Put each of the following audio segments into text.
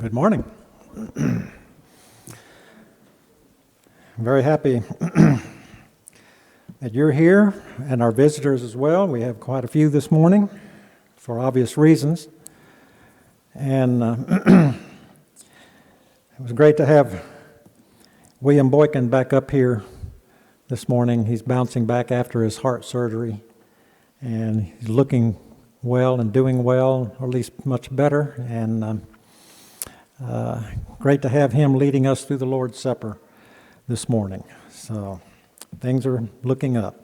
Good morning. I'm very happy that you're here and our visitors as well. We have quite a few this morning for obvious reasons. And it was great to have William Boykin back up here this morning. He's bouncing back after his heart surgery, and he's looking well and doing well, or at least much better. And great to have him leading us through the Lord's Supper this morning. So things are looking up.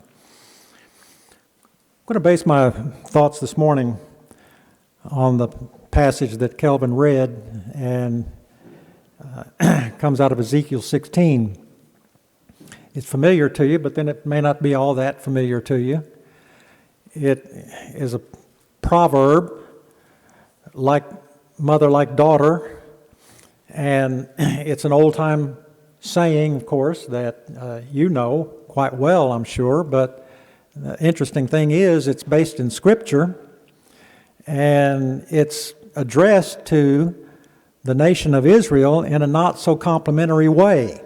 I'm going to base my thoughts this morning on the passage that Kelvin read, and comes out of Ezekiel 16. It's familiar to you, but then it may not be all that familiar to you. It is a proverb, like mother, like daughter, and it's an old-time saying, of course, that you know quite well, I'm sure, but the interesting thing is it's based in Scripture, and it's addressed to the nation of Israel in a not-so-complimentary way.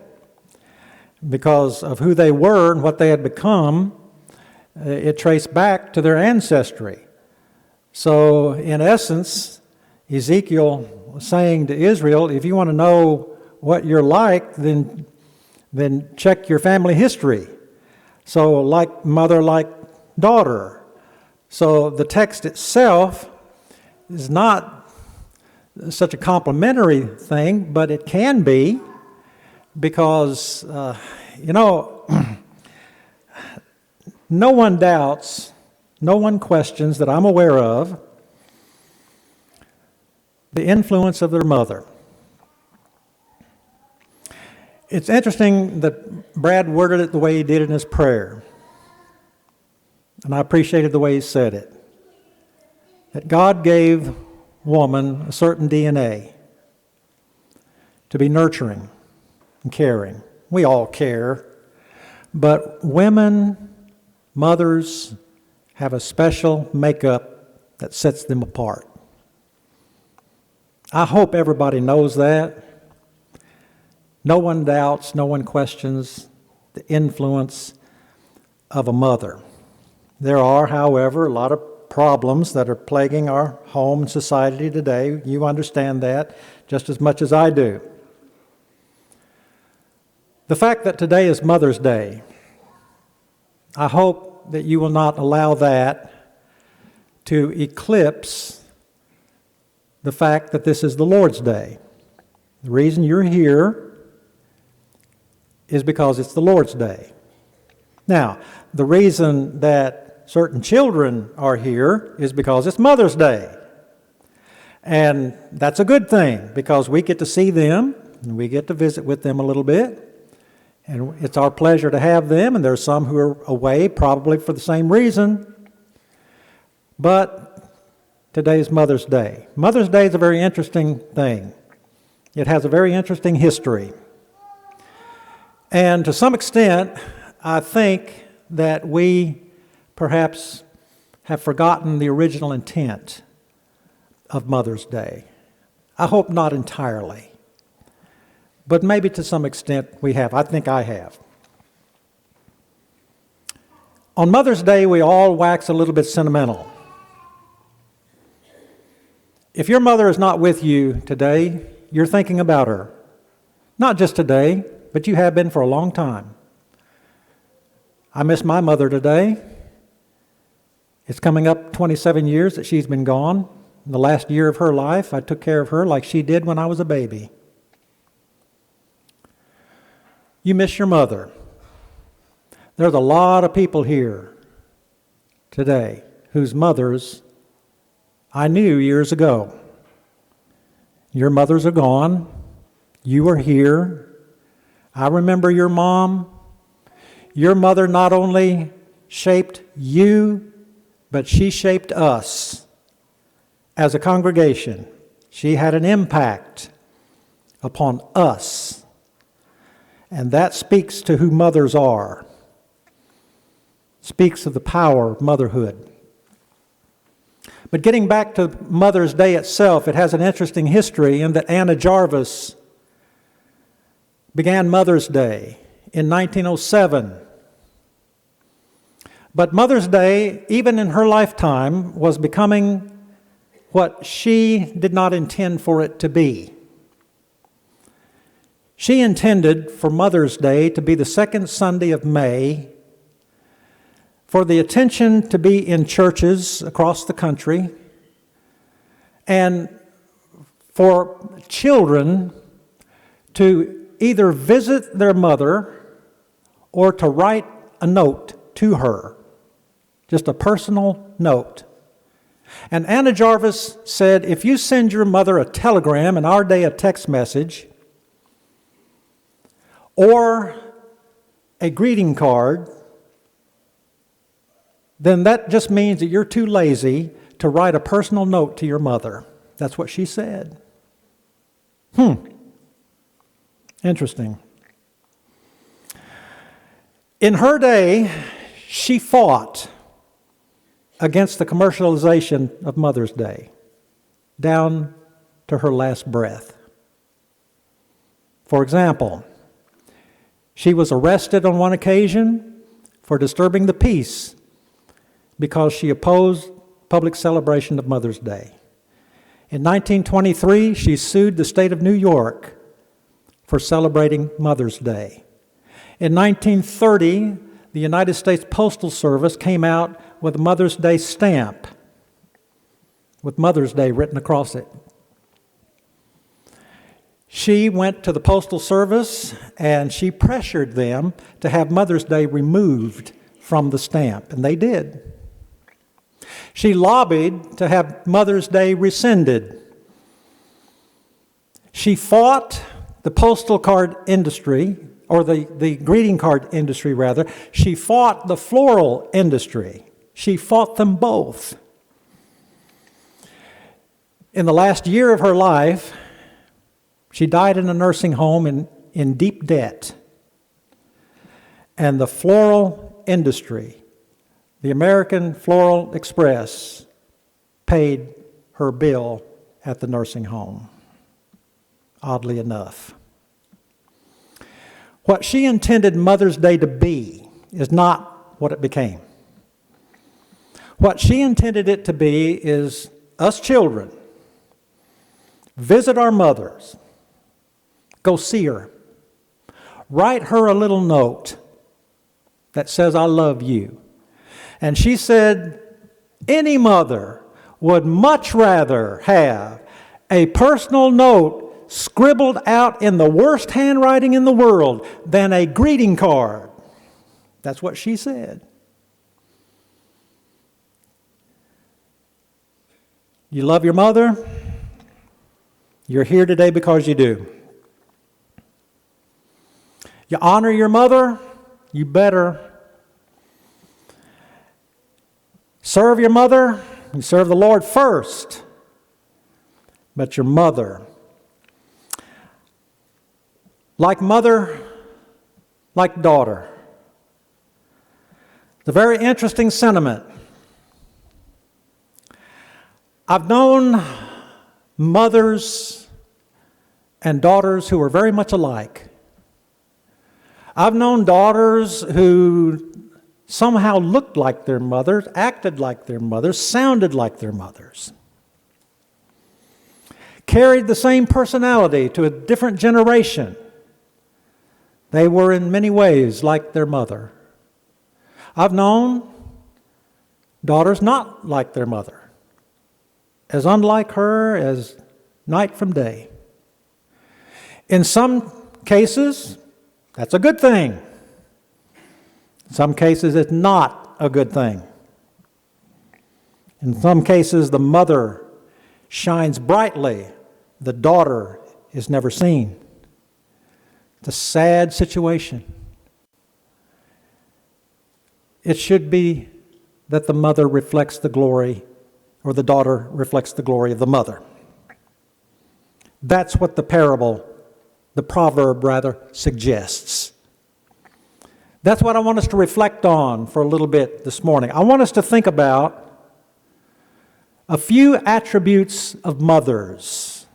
Because of who they were and what they had become, it traced back to their ancestry. So, in essence, Ezekiel was saying to Israel, if you want to know what you're like, then check your family history. So, like mother, like daughter. So, the text itself is not such a complimentary thing, but it can be, because, no one doubts, no one questions that I'm aware of the influence of their mother. It's interesting that Brad worded it the way he did in his prayer, and I appreciated the way he said it. That God gave woman a certain DNA to be nurturing and caring. We all care, but women, mothers, have a special makeup that sets them apart. I hope everybody knows that. No one doubts, no one questions the influence of a mother. There are, however, a lot of problems that are plaguing our home and society today. You understand that just as much as I do. The fact that today is Mother's Day, I hope that you will not allow that to eclipse the fact that this is the Lord's Day. The reason you're here is because it's the Lord's Day. Now, the reason that certain children are here is because it's Mother's Day. And that's a good thing, because we get to see them, and we get to visit with them a little bit. And it's our pleasure to have them, and there's some who are away probably for the same reason. But today is Mother's Day. Mother's Day is a very interesting thing. It has a very interesting history. And to some extent, I think that we perhaps have forgotten the original intent of Mother's Day. I hope not entirely, but maybe to some extent we have. I think I have. On Mother's Day, we all wax a little bit sentimental. If your mother is not with you today, you're thinking about her. Not just today, but you have been for a long time. I miss my mother today. It's coming up 27 years that she's been gone. In the last year of her life, I took care of her like she did when I was a baby. You miss your mother. There's a lot of people here today whose mothers I knew years ago. Your mothers are gone. You were here. I remember your mom. Your mother not only shaped you, but she shaped us as a congregation. She had an impact upon us. And that speaks to who mothers are. Speaks of the power of motherhood. But getting back to Mother's Day itself, it has an interesting history in that Anna Jarvis began Mother's Day in 1907. But Mother's Day, even in her lifetime, was becoming what she did not intend for it to be. She intended for Mother's Day to be the second Sunday of May, for the attention to be in churches across the country, and for children to either visit their mother or to write a note to her, just a personal note. And Anna Jarvis said, if you send your mother a telegram, in our day a text message, or a greeting card, then that just means that you're too lazy to write a personal note to your mother. That's what she said. Interesting. In her day, she fought against the commercialization of Mother's Day down to her last breath. For example, she was arrested on one occasion for disturbing the peace because she opposed public celebration of Mother's Day. In 1923, she sued the state of New York for celebrating Mother's Day. In 1930, the United States Postal Service came out with a Mother's Day stamp with Mother's Day written across it. She went to the Postal Service and she pressured them to have Mother's Day removed from the stamp, and they did. She lobbied to have Mother's Day rescinded. She fought the postal card industry, or the greeting card industry rather. She fought the floral industry. She fought them both. In the last year of her life, she died in a nursing home in deep debt. And the floral industry, the American Floral Express, paid her bill at the nursing home, oddly enough. What she intended Mother's Day to be is not what it became. What she intended it to be is us children visit our mothers, go see her, write her a little note that says, I love you. And she said, any mother would much rather have a personal note scribbled out in the worst handwriting in the world than a greeting card. That's what she said. You love your mother? You're here today because you do. You honor your mother? You better. Serve your mother? You serve the Lord first. But your mother, like mother, like daughter. It's a very interesting sentiment. I've known mothers and daughters who are very much alike. I've known daughters who somehow looked like their mothers, acted like their mothers, sounded like their mothers, carried the same personality to a different generation. They were in many ways like their mother. I've known daughters not like their mother, as unlike her as night from day. In some cases, that's a good thing. In some cases, it's not a good thing. In some cases, the mother shines brightly, the daughter is never seen. It's a sad situation. It should be that the mother reflects the glory, or the daughter reflects the glory of the mother. That's what the proverb suggests. That's what I want us to reflect on for a little bit this morning. I want us to think about a few attributes of mothers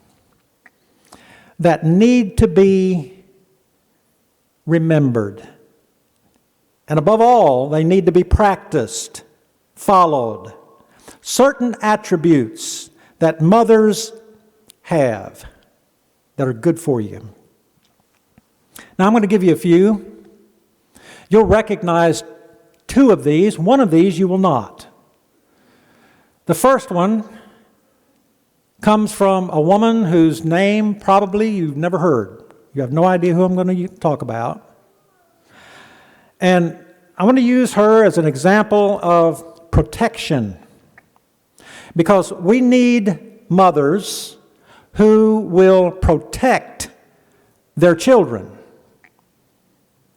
that need to be remembered. And above all, they need to be practiced, followed. Certain attributes that mothers have that are good for you. Now I'm going to give you a few. You'll recognize two of these. One of these you will not. The first one comes from a woman whose name probably you've never heard. You have no idea who I'm going to talk about. And I want to use her as an example of protection, because we need mothers who will protect their children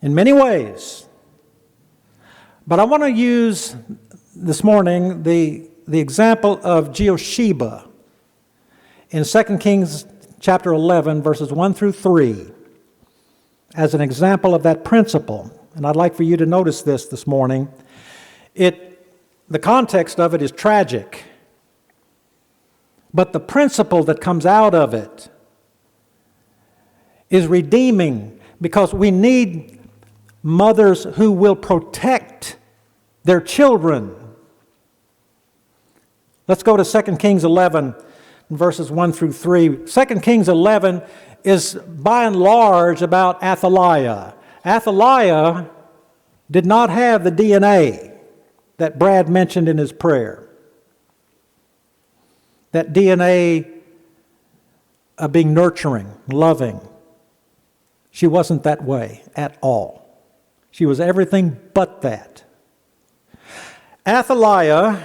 in many ways. But I want to use this morning the example of Jehosheba in 2 Kings chapter 11, verses 1 through 3, as an example of that principle. And I'd like for you to notice this morning. The context of it is tragic, but the principle that comes out of it is redeeming, because we need mothers who will protect their children. Let's go to 2 Kings 11, verses 1 through 3. 2 Kings 11 is by and large about Athaliah. Athaliah did not have the DNA that Brad mentioned in his prayer. That DNA of being nurturing, loving. She wasn't that way at all. She was everything but that. Athaliah,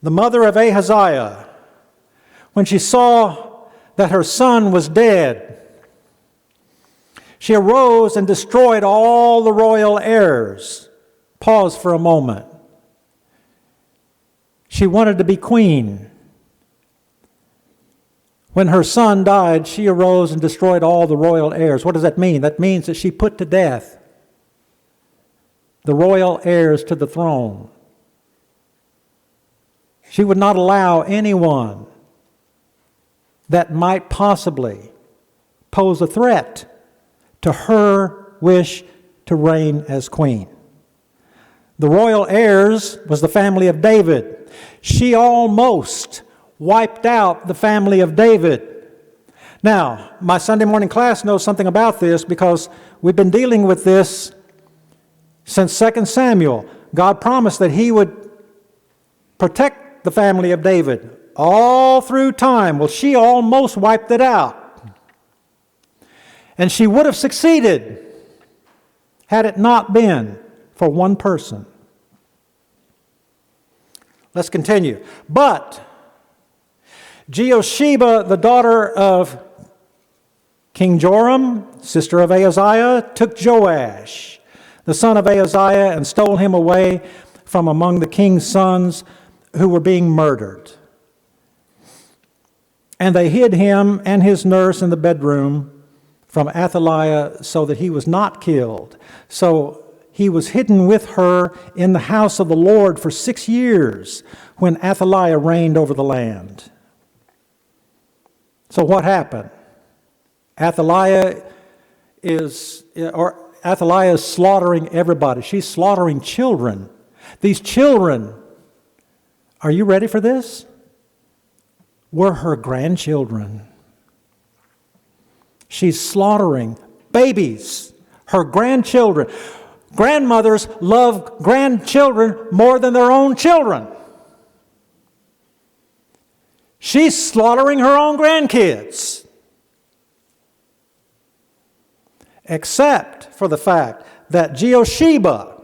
the mother of Ahaziah, when she saw that her son was dead, she arose and destroyed all the royal heirs. Pause for a moment. She wanted to be queen. When her son died, she arose and destroyed all the royal heirs. What does that mean? That means that she put to death the royal heirs to the throne. She would not allow anyone that might possibly pose a threat to her wish to reign as queen. The royal heirs was the family of David. She almost wiped out the family of David. Now, my Sunday morning class knows something about this, because we've been dealing with this since 2 Samuel. God promised that He would protect the family of David all through time. Well, she almost wiped it out. And she would have succeeded had it not been for one person. Let's continue. But Jehosheba, the daughter of King Joram, sister of Ahaziah, took Joash, the son of Ahaziah, and stole him away from among the king's sons who were being murdered. And they hid him and his nurse in the bedroom from Athaliah, so that he was not killed. So he was hidden with her in the house of the Lord for 6 years, when Athaliah reigned over the land. So what happened? Athaliah is slaughtering everybody. She's slaughtering children. These children, are you ready for this? Were her grandchildren. She's slaughtering babies, her grandchildren. Grandmothers love grandchildren more than their own children. She's slaughtering her own grandkids. Except for the fact that Jehosheba,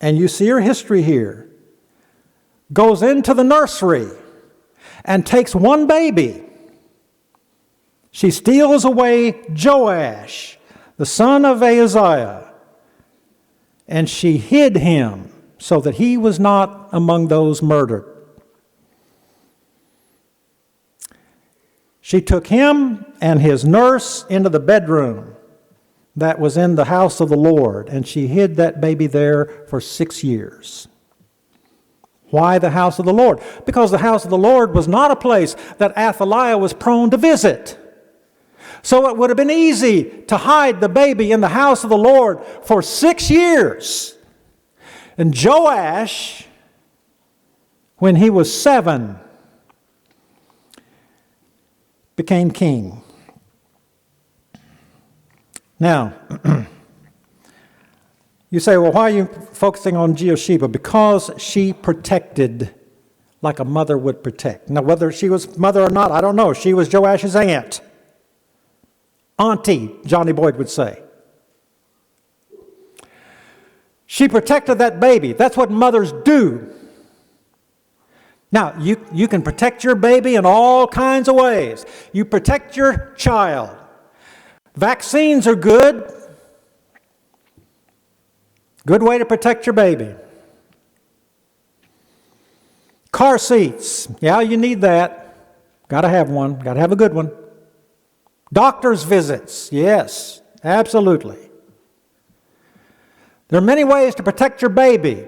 and you see her history here, goes into the nursery and takes one baby. She steals away Joash, the son of Ahaziah, and she hid him so that he was not among those murdered. She took him and his nurse into the bedroom that was in the house of the Lord, and she hid that baby there for 6 years. Why the house of the Lord? Because the house of the Lord was not a place that Athaliah was prone to visit. So it would have been easy to hide the baby in the house of the Lord for 6 years. And Joash, when he was 7, became king. Now, you say, well, why are you focusing on Jehosheba? Because she protected like a mother would protect. Now, whether she was mother or not, I don't know. She was Joash's aunt. Auntie, Johnny Boyd would say. She protected that baby. That's what mothers do. Now, you can protect your baby in all kinds of ways. You protect your child. Vaccines are good. Good way to protect your baby. Car seats. Yeah, you need that. Got to have one. Got to have a good one. Doctor's visits. Yes, absolutely. There are many ways to protect your baby,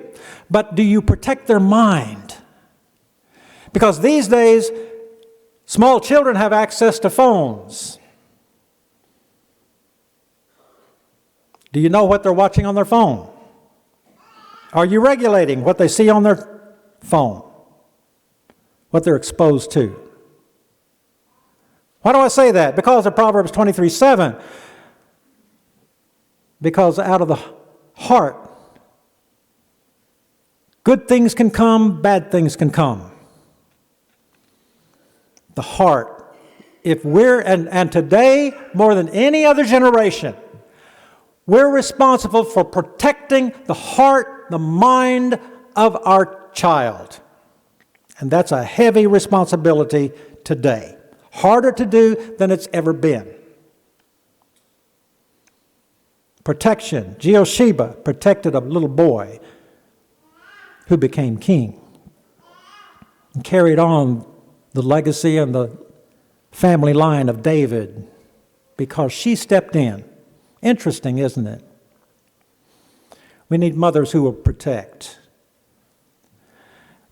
but do you protect their mind? Because these days, small children have access to phones. Do you know what they're watching on their phone? Are you regulating what they see on their phone? What they're exposed to? Why do I say that? Because of Proverbs 23:7. Because out of the heart, good things can come, bad things can come. The heart. If we're, and today, more than any other generation, we're responsible for protecting the heart, the mind of our child. And that's a heavy responsibility today. Harder to do than it's ever been. Protection. Jehosheba protected a little boy who became king and carried on the legacy and the family line of David because she stepped in. Interesting, isn't it? We need mothers who will protect.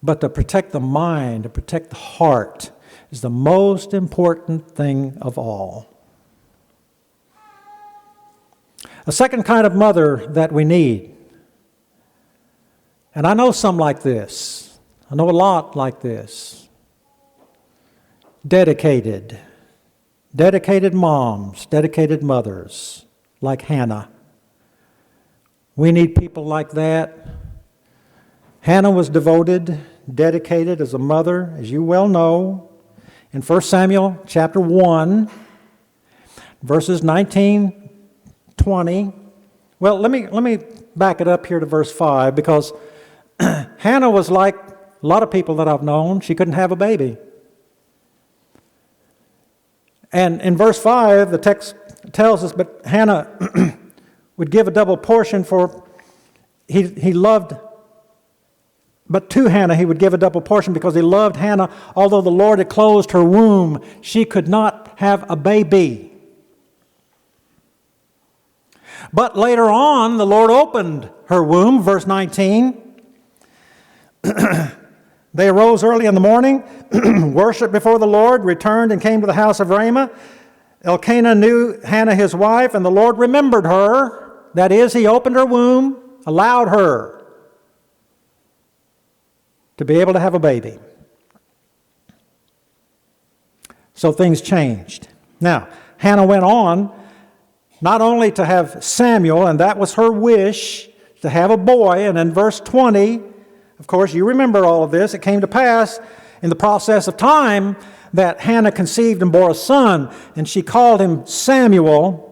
But to protect the mind, to protect the heart, is the most important thing of all. A second kind of mother that we need, and I know some like this, I know a lot like this, dedicated moms, dedicated mothers, like Hannah. We need people like that. Hannah was devoted, dedicated as a mother, as you well know. In 1 Samuel chapter 1, verses 19, 20. Well, let me back it up here to verse 5, because Hannah was like a lot of people that I've known. She couldn't have a baby. And in verse 5, the text tells us, but Hannah would give a double portion for, he loved, but to Hannah he would give a double portion because he loved Hannah. Although the Lord had closed her womb, she could not have a baby. But later on, the Lord opened her womb, verse 19. They arose early in the morning, worshiped before the Lord, returned and came to the house of Ramah. Elkanah knew Hannah his wife, and the Lord remembered her. That is, he opened her womb, allowed her to be able to have a baby. So things changed. Now, Hannah went on not only to have Samuel, and that was her wish, to have a boy, and in verse 20, of course, you remember all of this. It came to pass in the process of time that Hannah conceived and bore a son, and she called him Samuel,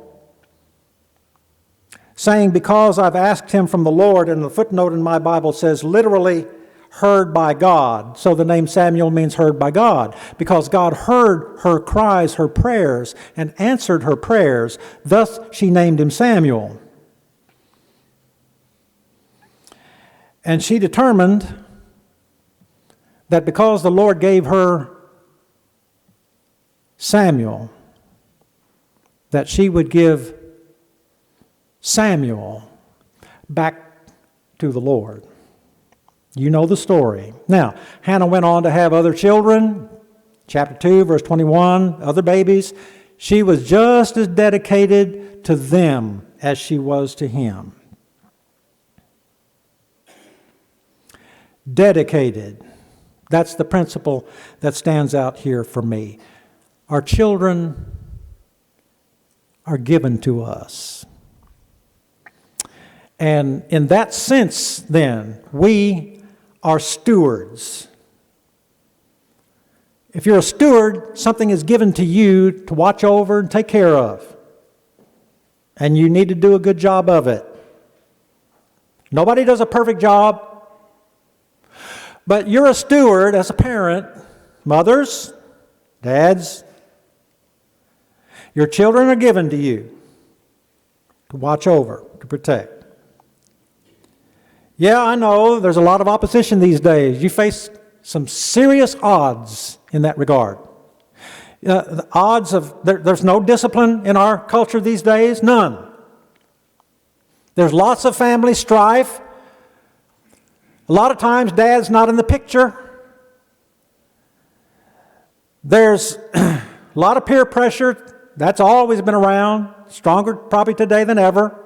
saying, because I've asked him from the Lord. And the footnote in my Bible says literally, heard by God. So the name Samuel means heard by God, because God heard her cries, her prayers, and answered her prayers. Thus she named him Samuel. And she determined that because the Lord gave her Samuel, that she would give Samuel back to the Lord. You know the story. Now, Hannah went on to have other children. Chapter 2, verse 21, other babies. She was just as dedicated to them as she was to him. Dedicated. That's the principle that stands out here for me. Our children are given to us. And in that sense, then, we are stewards. If you're a steward, something is given to you to watch over and take care of. And you need to do a good job of it. Nobody does a perfect job. But you're a steward as a parent, mothers, dads. Your children are given to you to watch over, to protect. Yeah, I know there's a lot of opposition these days. You face some serious odds in that regard. The odds of, there's no discipline in our culture these days, none. There's lots of family strife. A lot of times dad's not in the picture. There's a lot of peer pressure. That's always been around, stronger probably today than ever.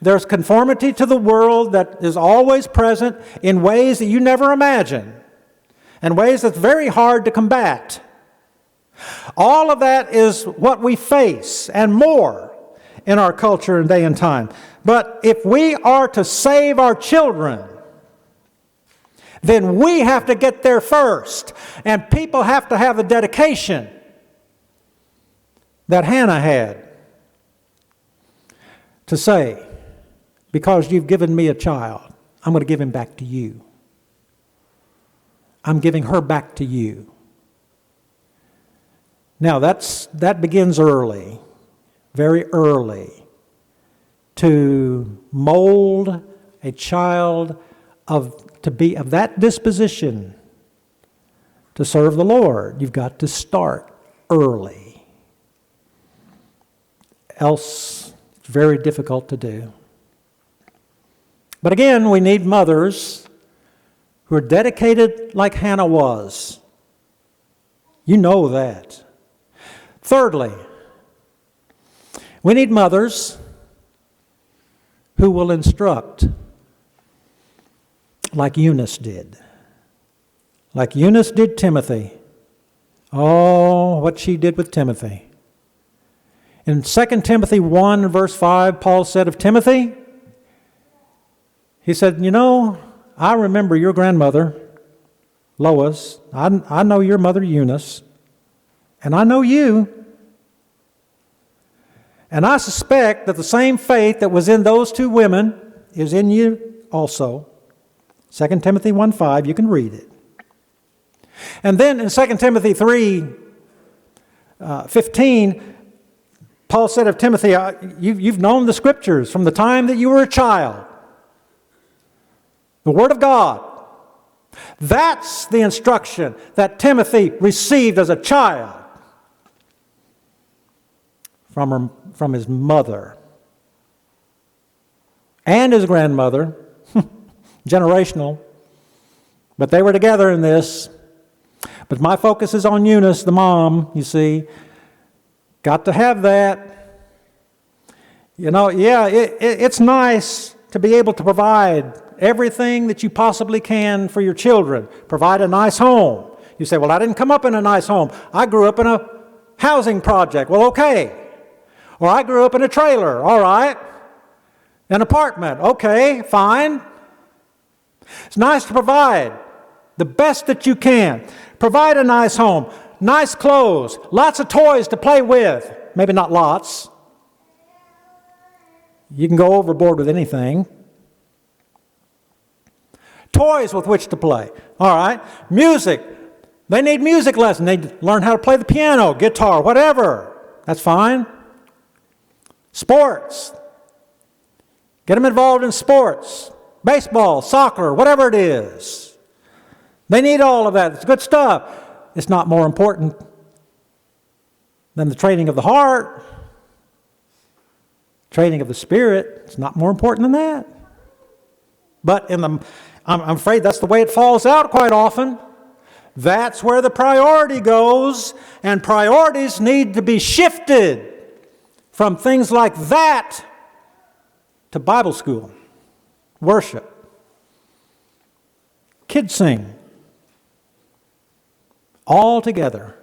There's conformity to the world that is always present in ways that you never imagine, and ways that's very hard to combat. All of that is what we face and more in our culture and day and time. But if we are to save our children, then we have to get there first. And people have to have the dedication that Hannah had to say, because you've given me a child, I'm going to give him back to you. I'm giving her back to you. Now that begins early, very early, to mold a child to be of that disposition to serve the Lord. You've got to start early. Else, it's very difficult to do. But again, we need mothers who are dedicated like Hannah was. You know that. Thirdly, we need mothers who will instruct like Eunice did. Like Eunice did Timothy. Oh, what she did with Timothy. In 2 Timothy 1, verse 5, Paul said of Timothy, he said, you know, I remember your grandmother, Lois. I know your mother, Eunice. And I know you. And I suspect that the same faith that was in those two women is in you also. 2 Timothy 1:5, you can read it. And then in 2 Timothy 3:15, Paul said of Timothy, you've known the Scriptures from the time that you were a child. The Word of God. That's the instruction that Timothy received as a child from his mother and his grandmother. Generational. But they were together in this. But my focus is on Eunice, the mom, you see. Got to have that. You know, yeah, it's nice to be able to provide everything that you possibly can for your children. Provide a nice home. You say, well, I didn't come up in a nice home. I grew up in a housing project. Well, okay. Or I grew up in a trailer. All right. An apartment. Okay, fine. It's nice to provide the best that you can. Provide a nice home, nice clothes, lots of toys to play with. Maybe not lots. You can go overboard with anything. Toys with which to play. All right. Music. They need music lessons. They learn how to play the piano, guitar, whatever. That's fine. Sports. Get them involved in sports. Baseball, soccer, whatever it is. They need all of that. It's good stuff. It's not more important than the training of the heart, training of the spirit. It's not more important than that. But I'm afraid that's the way it falls out quite often. That's where the priority goes, and priorities need to be shifted from things like that to Bible school, worship, kids sing, all together.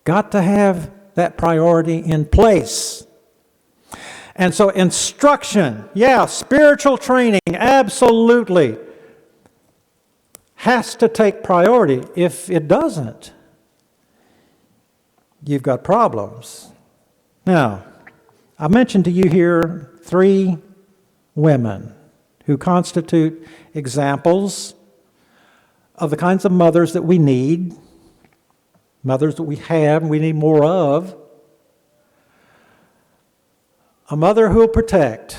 Got to have that priority in place. And so instruction, spiritual training, absolutely, has to take priority. If it doesn't, you've got problems. Now, I mentioned to you here 3 women who constitute examples of the kinds of mothers that we need, mothers that we have and we need more of. A mother who will protect,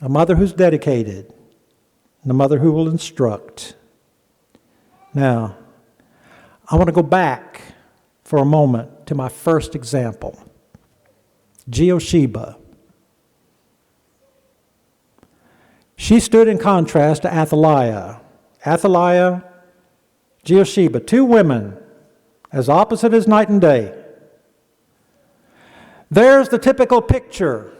a mother who's dedicated, and a mother who will instruct. Now, I want to go back for a moment to my first example, Jehosheba. She stood in contrast to Athaliah. Athaliah, Jehosheba, 2 women as opposite as night and day. There's the typical picture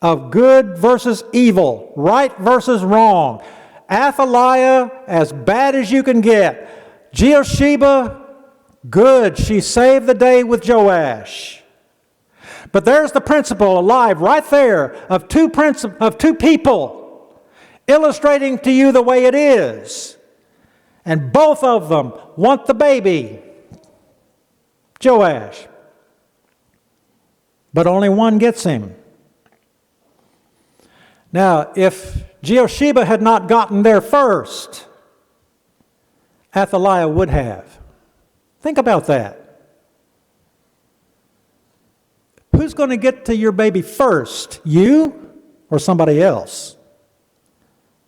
of good versus evil, right versus wrong. Athaliah, as bad as you can get. Jehosheba, good. She saved the day with Joash. But there's the principle alive right there of two people illustrating to you the way it is. And both of them want the baby, Joash. But only one gets him. Now, if Jehosheba had not gotten there first, Athaliah would have. Think about that. Who's going to get to your baby first? You or somebody else?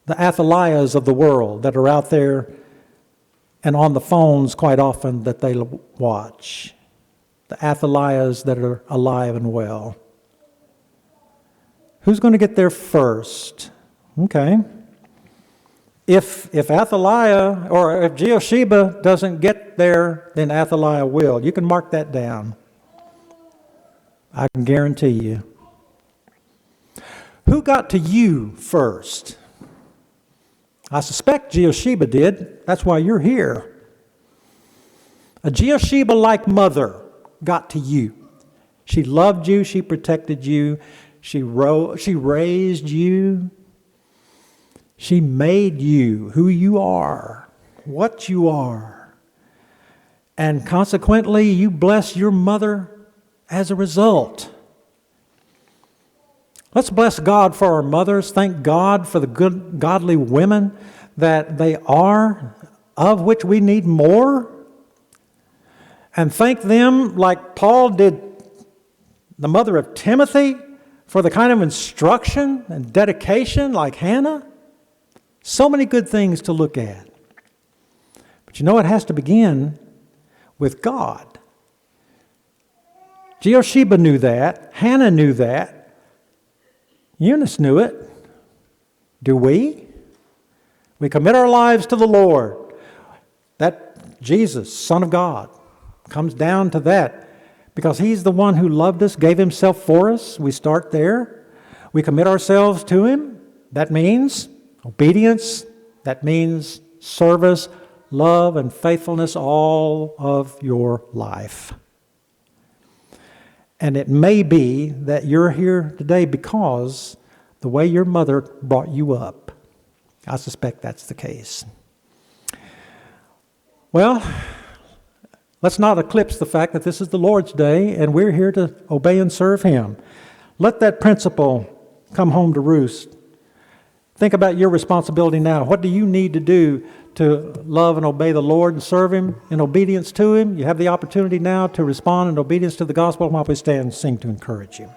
The Athaliahs of the world that are out there and on the phones quite often that they watch. The Athaliahs that are alive and well. Who's going to get there first? Okay. If Athaliah or if Jehosheba doesn't get there, then Athaliah will. You can mark that down. I can guarantee you. Who got to you first? I suspect Jehosheba did. That's why you're here. A Jehosheba-like mother got to you. She loved you. She protected you. She raised you. She made you who you are, what you are. And consequently, you bless your mother as a result. Let's bless God for our mothers. Thank God for the good, godly women that they are, of which we need more. And thank them, like Paul did the mother of Timothy, for the kind of instruction and dedication like Hannah. So many good things to look at. But you know, it has to begin with God. Jehosheba knew that. Hannah knew that. Eunice knew it. Do we? We commit our lives to the Lord. That Jesus, Son of God, comes down to that. Because He's the one who loved us, gave Himself for us. We start there. We commit ourselves to Him. That means obedience. That means service, love, and faithfulness all of your life. And it may be that you're here today because the way your mother brought you up. I suspect that's the case. Well, let's not eclipse the fact that this is the Lord's day and we're here to obey and serve Him. Let that principle come home to roost. Think about your responsibility now. What do you need to do to love and obey the Lord and serve Him in obedience to Him? You have the opportunity now to respond in obedience to the gospel while we stand and sing to encourage you.